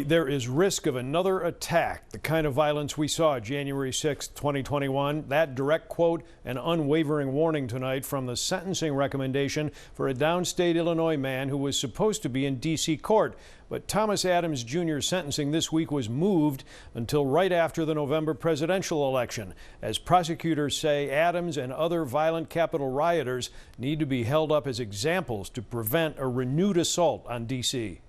There is risk of another attack, the kind of violence we saw January 6, 2021. That direct quote, an unwavering warning tonight from the sentencing recommendation for a downstate Illinois man who was supposed to be in D.C. court. But Thomas Adams Jr.'s sentencing this week was moved until right after the November presidential election, as prosecutors say Adams and other violent Capitol rioters need to be held up as examples to prevent a renewed assault on D.C.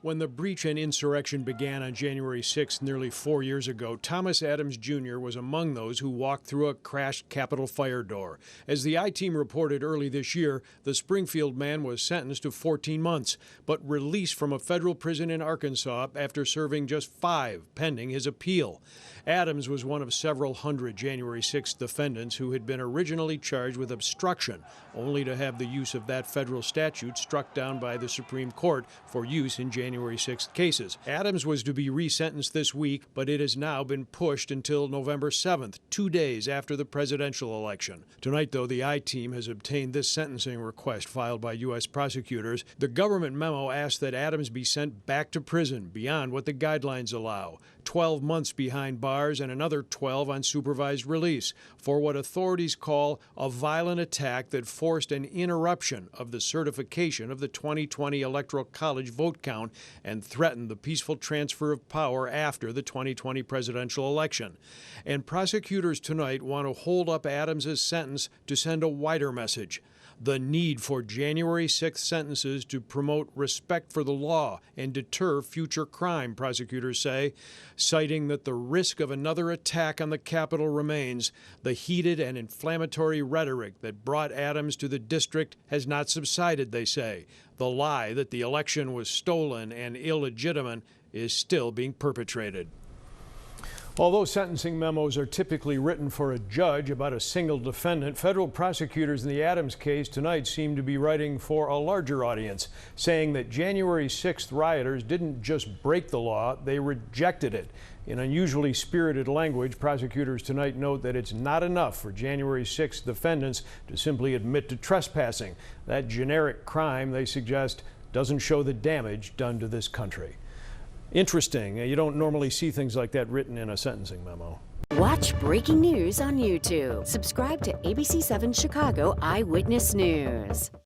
When the breach and insurrection began on January 6 nearly 4 years ago, Thomas Adams Jr. was among those who walked through a crashed Capitol fire door. As the I-Team reported early this year, the Springfield man was sentenced to 14 months, but released from a federal prison in Arkansas after serving just 5 pending his appeal. Adams was one of several hundred January 6 defendants who had been originally charged with obstruction, only to have the use of that federal statute struck down by the Supreme Court for use in January 6 cases. Adams was to be resentenced this week, but it has now been pushed until November 7th, 2 days after the presidential election. Tonight, though, the I-Team has obtained this sentencing request filed by U.S. prosecutors. The government memo asks that Adams be sent back to prison beyond what the guidelines allow, 12 months behind bars and another 12 on supervised release for what authorities call a violent attack that forced an interruption of the certification of the 2020 Electoral College vote count and threatened the peaceful transfer of power after the 2020 presidential election. And prosecutors tonight want to hold up Adams' sentence to send a wider message: the need for January 6th sentences to promote respect for the law and deter future crime, prosecutors say, citing that the risk of another attack on the Capitol remains. The heated and inflammatory rhetoric that brought Adams to the district has not subsided, they say. The lie that the election was stolen and illegitimate is still being perpetrated. Although sentencing memos are typically written for a judge about a single defendant, federal prosecutors in the Adams case tonight seem to be writing for a larger audience, saying that January 6th rioters didn't just break the law, they rejected it. In unusually spirited language, prosecutors tonight note that it's not enough for January 6th defendants to simply admit to trespassing. That generic crime, they suggest, doesn't show the damage done to this country. Interesting. You don't normally see things like that written in a sentencing memo. Watch breaking news on YouTube. Subscribe to ABC 7 Chicago Eyewitness News.